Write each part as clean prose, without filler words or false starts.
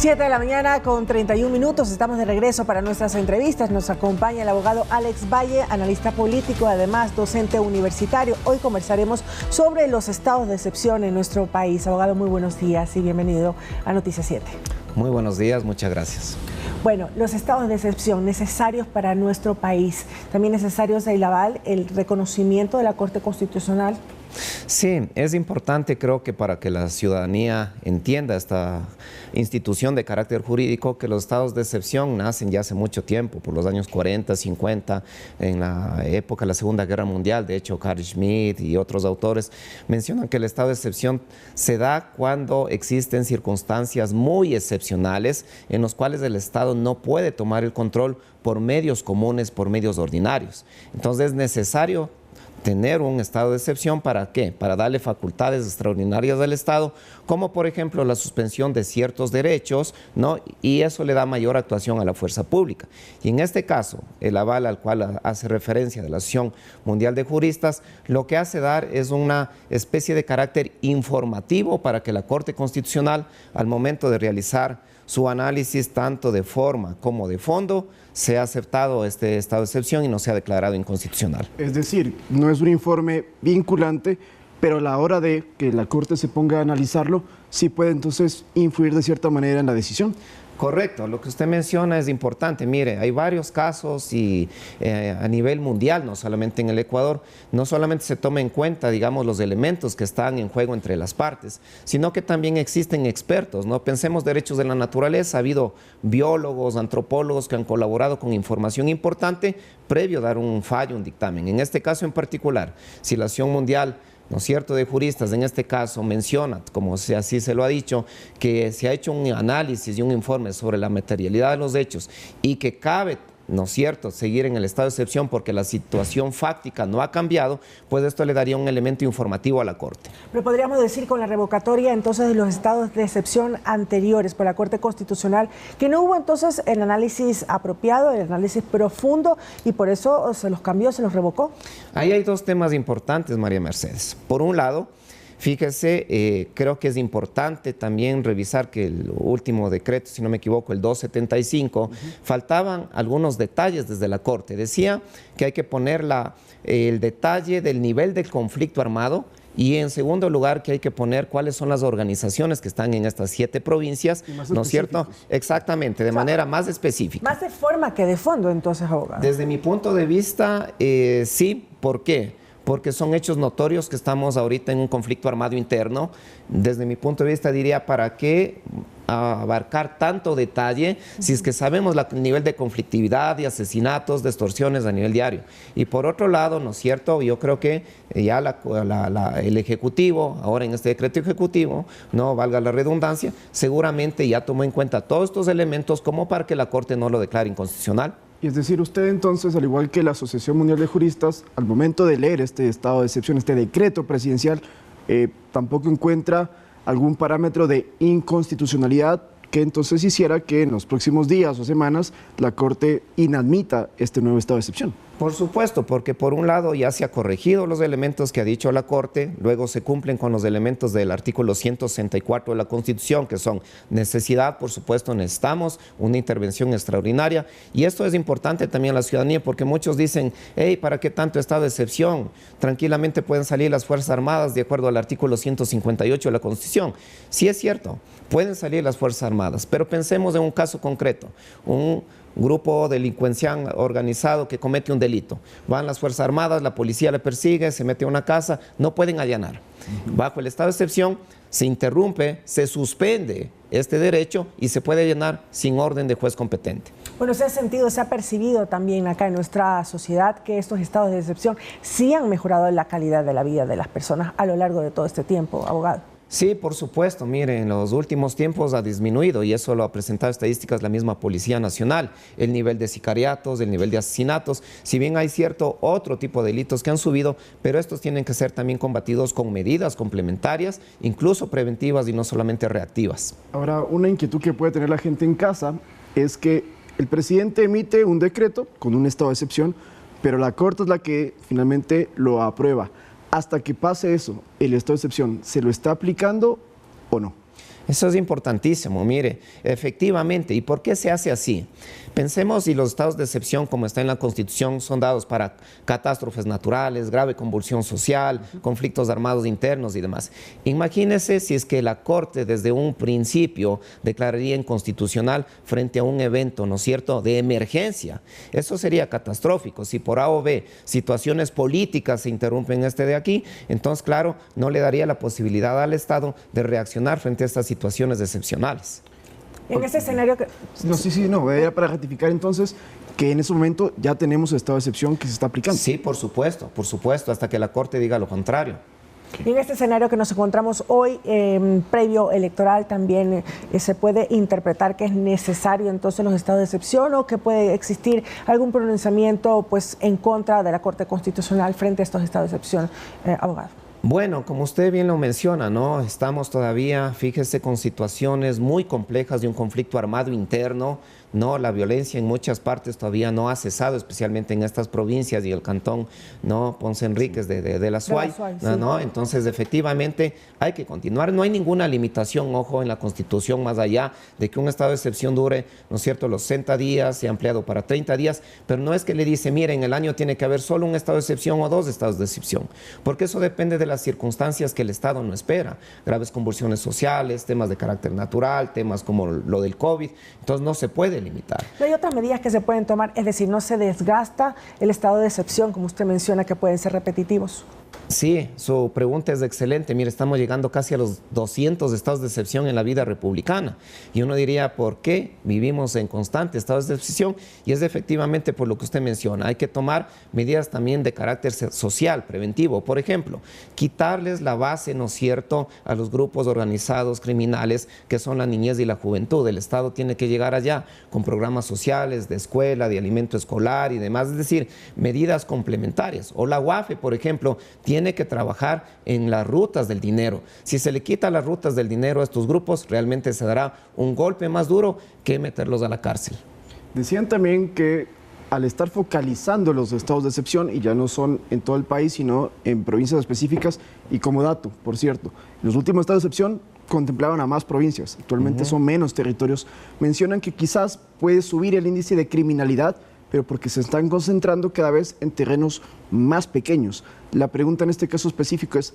7 de la mañana con 31 minutos, estamos de regreso para nuestras entrevistas. Nos acompaña el abogado Alex Valle, analista político, además docente universitario. Hoy conversaremos sobre los estados de excepción en nuestro país. Abogado, muy buenos días y bienvenido a Noticias 7. Muy buenos días, muchas gracias. Bueno, los estados de excepción necesarios para nuestro país, también necesarios el aval, el reconocimiento de la Corte Constitucional. Sí, es importante, creo que para que la ciudadanía entienda esta institución de carácter jurídico, que los estados de excepción nacen ya hace mucho tiempo, por los años 40, 50, en la época de la Segunda Guerra Mundial. De hecho, Carl Schmitt y otros autores mencionan que el estado de excepción se da cuando existen circunstancias muy excepcionales en los cuales el Estado no puede tomar el control por medios comunes, por medios ordinarios. Entonces es necesario tener un estado de excepción. ¿Para qué? Para darle facultades extraordinarias al Estado, como por ejemplo la suspensión de ciertos derechos, ¿no? Y eso le da mayor actuación a la fuerza pública. Y en este caso, el aval al cual hace referencia de la Asociación Mundial de Juristas, lo que hace dar es una especie de carácter informativo para que la Corte Constitucional, al momento de realizar su análisis tanto de forma como de fondo, sea aceptado este estado de excepción y no sea declarado inconstitucional. Es decir, no es un informe vinculante, pero a la hora de que la Corte se ponga a analizarlo, sí puede entonces influir de cierta manera en la decisión. Correcto, lo que usted menciona es importante. Mire, hay varios casos y a nivel mundial, no solamente en el Ecuador, no solamente se toma en cuenta, digamos, los elementos que están en juego entre las partes, sino que también existen expertos, ¿no? Pensemos derechos de la naturaleza, ha habido biólogos, antropólogos que han colaborado con información importante previo a dar un fallo, un dictamen. En este caso en particular, si la Asociación Mundial, ¿no es cierto?, de juristas, en este caso menciona, como así se lo ha dicho, que se ha hecho un análisis y un informe sobre la materialidad de los hechos y que cabe, ¿no es cierto?, seguir en el estado de excepción porque la situación fáctica no ha cambiado, pues esto le daría un elemento informativo a la Corte. Pero podríamos decir con la revocatoria entonces de los estados de excepción anteriores por la Corte Constitucional que no hubo entonces el análisis apropiado, el análisis profundo y por eso se los cambió, se los revocó. Ahí hay dos temas importantes, María Mercedes. Por un lado, fíjese, creo que es importante también revisar que el último decreto, si no me equivoco, el 275, faltaban algunos detalles desde la Corte. Decía que hay que poner el detalle del nivel del conflicto armado y en segundo lugar que hay que poner cuáles son las organizaciones que están en estas 7 provincias, ¿no es cierto? Exactamente, de manera más específica. Más de forma que de fondo, entonces, abogado. Desde mi punto de vista, sí. ¿Por qué? Porque son hechos notorios que estamos ahorita en un conflicto armado interno. Desde mi punto de vista diría, ¿para qué abarcar tanto detalle si es que sabemos el nivel de conflictividad, de asesinatos, de extorsiones a nivel diario? Y por otro lado, ¿no es cierto?, yo creo que ya el Ejecutivo, ahora en este decreto ejecutivo, no valga la redundancia, seguramente ya tomó en cuenta todos estos elementos como para que la Corte no lo declare inconstitucional. Y es decir, usted entonces, al igual que la Asociación Mundial de Juristas, al momento de leer este estado de excepción, este decreto presidencial, tampoco encuentra algún parámetro de inconstitucionalidad que entonces hiciera que en los próximos días o semanas la Corte inadmita este nuevo estado de excepción. Por supuesto, porque por un lado ya se ha corregido los elementos que ha dicho la Corte, luego se cumplen con los elementos del artículo 164 de la Constitución, que son necesidad, por supuesto, necesitamos una intervención extraordinaria, y esto es importante también a la ciudadanía, porque muchos dicen, hey, ¿para qué tanto estado de excepción? Tranquilamente pueden salir las Fuerzas Armadas de acuerdo al artículo 158 de la Constitución. Sí es cierto, pueden salir las Fuerzas Armadas, pero pensemos en un caso concreto, un grupo delincuencial organizado que comete un delito. Van las Fuerzas Armadas, la policía le persigue, se mete a una casa, no pueden allanar. Bajo el estado de excepción se interrumpe, se suspende este derecho y se puede allanar sin orden de juez competente. Bueno, se ha sentido, se ha percibido también acá en nuestra sociedad que estos estados de excepción sí han mejorado la calidad de la vida de las personas a lo largo de todo este tiempo, abogado. Sí, por supuesto. Mire, en los últimos tiempos ha disminuido y eso lo ha presentado estadísticas la misma Policía Nacional, el nivel de sicariatos, el nivel de asesinatos, si bien hay cierto otro tipo de delitos que han subido, pero estos tienen que ser también combatidos con medidas complementarias, incluso preventivas y no solamente reactivas. Ahora, una inquietud que puede tener la gente en casa es que el presidente emite un decreto con un estado de excepción, pero la Corte es la que finalmente lo aprueba. Hasta que pase eso, el estado de excepción, ¿se lo está aplicando o no? Eso es importantísimo, mire, efectivamente. ¿Y por qué se hace así? Pensemos si los estados de excepción, como está en la Constitución, son dados para catástrofes naturales, grave convulsión social, conflictos armados internos y demás. Imagínese si es que la Corte desde un principio declararía inconstitucional frente a un evento, ¿no es cierto?, de emergencia. Eso sería catastrófico. Si por A o B situaciones políticas se interrumpen de aquí, entonces, claro, no le daría la posibilidad al Estado de reaccionar frente a estas situaciones excepcionales. En ese escenario que... No, era para ratificar entonces que en ese momento ya tenemos el estado de excepción que se está aplicando. Sí, por supuesto, hasta que la Corte diga lo contrario. Y en este escenario que nos encontramos hoy, previo electoral, también se puede interpretar que es necesario entonces los estados de excepción o que puede existir algún pronunciamiento pues en contra de la Corte Constitucional frente a estos estados de excepción, abogado. Bueno, como usted bien lo menciona, ¿no? Estamos todavía, fíjese, con situaciones muy complejas de un conflicto armado interno, ¿no? La violencia en muchas partes todavía no ha cesado, especialmente en estas provincias y el cantón, ¿no? Ponce Enríquez de la SUAY, ¿no? Entonces, efectivamente, hay que continuar. No hay ninguna limitación, ojo, en la Constitución, más allá de que un estado de excepción dure, ¿no es cierto?, los 60 días, se ha ampliado para 30 días, pero no es que le dice, mire, en el año tiene que haber solo un estado de excepción o 2 estados de excepción, porque eso depende de las circunstancias que el Estado no espera. Graves convulsiones sociales, temas de carácter natural, temas como lo del COVID, entonces no se puede limitar. Pero hay otras medidas que se pueden tomar, es decir, no se desgasta el estado de excepción, como usted menciona, que pueden ser repetitivos. Sí, su pregunta es excelente. Mire, estamos llegando casi a los 200 estados de excepción en la vida republicana. Y uno diría, ¿por qué vivimos en constante estados de excepción? Y es efectivamente por lo que usted menciona. Hay que tomar medidas también de carácter social, preventivo. Por ejemplo, quitarles la base, ¿no es cierto?, a los grupos organizados criminales que son la niñez y la juventud. El Estado tiene que llegar allá con programas sociales, de escuela, de alimento escolar y demás. Es decir, medidas complementarias. O la UAFE, por ejemplo, tiene que trabajar en las rutas del dinero. Si se le quita las rutas del dinero a estos grupos, realmente se dará un golpe más duro que meterlos a la cárcel. Decían también que al estar focalizando los estados de excepción, y ya no son en todo el país, sino en provincias específicas, y como dato, por cierto, los últimos estados de excepción contemplaban a más provincias, actualmente son menos territorios. Mencionan que quizás puede subir el índice de criminalidad, pero porque se están concentrando cada vez en terrenos más pequeños. La pregunta en este caso específico es,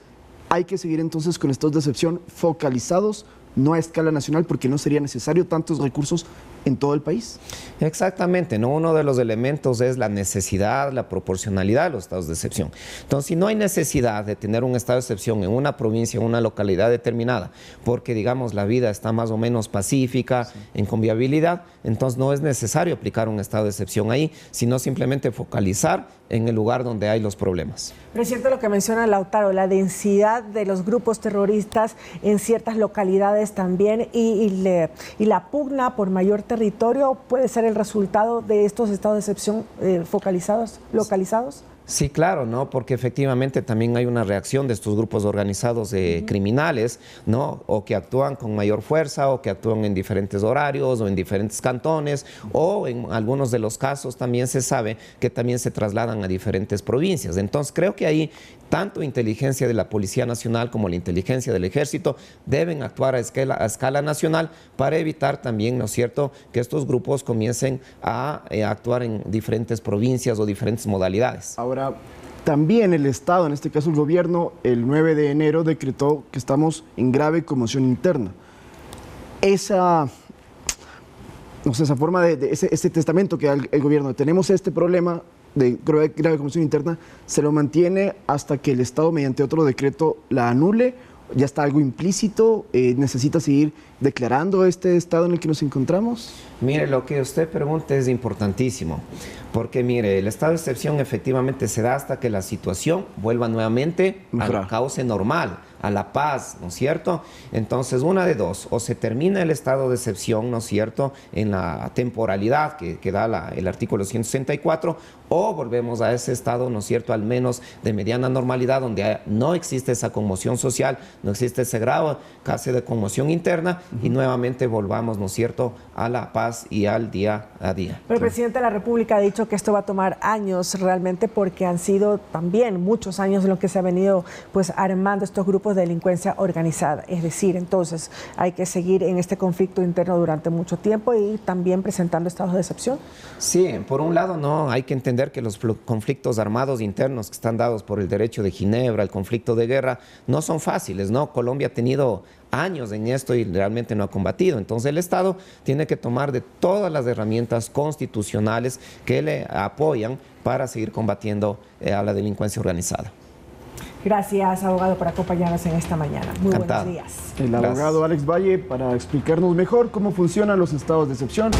¿hay que seguir entonces con estados de excepción focalizados, no a escala nacional, porque no sería necesario tantos recursos en todo el país? Exactamente, ¿no? Uno de los elementos es la necesidad, la proporcionalidad de los estados de excepción. Entonces, si no hay necesidad de tener un estado de excepción en una provincia, en una localidad determinada, porque, digamos, la vida está más o menos pacífica, en convivialidad, entonces no es necesario aplicar un estado de excepción ahí, sino simplemente focalizar en el lugar donde hay los problemas. Pero es cierto lo que menciona Lautaro, la densidad de los grupos terroristas en ciertas localidades también y la pugna por mayor territorio puede ser el resultado de estos estados de excepción focalizados, localizados. Sí, claro, ¿no? Porque efectivamente también hay una reacción de estos grupos organizados criminales, ¿no? O que actúan con mayor fuerza, o que actúan en diferentes horarios, o en diferentes cantones, o en algunos de los casos también se sabe que también se trasladan a diferentes provincias. Entonces creo que ahí tanto inteligencia de la Policía Nacional como la inteligencia del Ejército deben actuar a escala nacional para evitar también, ¿no es cierto?, que estos grupos comiencen a actuar en diferentes provincias o diferentes modalidades. Ahora, también el Estado, en este caso el gobierno, el 9 de enero decretó que estamos en grave conmoción interna. Esa forma ese testamento que da el gobierno, tenemos este problema de grave conmoción interna, se lo mantiene hasta que el Estado mediante otro decreto la anule. ¿Ya está algo implícito? ¿Necesita seguir declarando este estado en el que nos encontramos? Mire, lo que usted pregunta es importantísimo, porque mire, el estado de excepción efectivamente se da hasta que la situación vuelva nuevamente al cauce normal, a la paz, ¿no es cierto? Entonces, una de dos, o se termina el estado de excepción, ¿no es cierto?, en la temporalidad que da el artículo 164, o volvemos a ese estado, ¿no es cierto?, al menos de mediana normalidad, donde no existe esa conmoción social, no existe ese grado casi de conmoción interna, y nuevamente volvamos, ¿no es cierto?, a la paz y al día a día. Pero el presidente de la República ha dicho que esto va a tomar años realmente, porque han sido también muchos años en los que se ha venido pues armando estos grupos grupos de delincuencia organizada. Es decir, entonces hay que seguir en este conflicto interno durante mucho tiempo y también presentando estados de excepción. Sí, por un lado no, hay que entender que los conflictos armados internos que están dados por el derecho de Ginebra, el conflicto de guerra, no son fáciles, ¿no? Colombia ha tenido años en esto y realmente no ha combatido. Entonces el Estado tiene que tomar de todas las herramientas constitucionales que le apoyan para seguir combatiendo a la delincuencia organizada. Gracias, abogado, por acompañarnos en esta mañana. Muy Encantado. buenos días. El abogado Alex Valle para explicarnos mejor cómo funcionan los estados de excepción.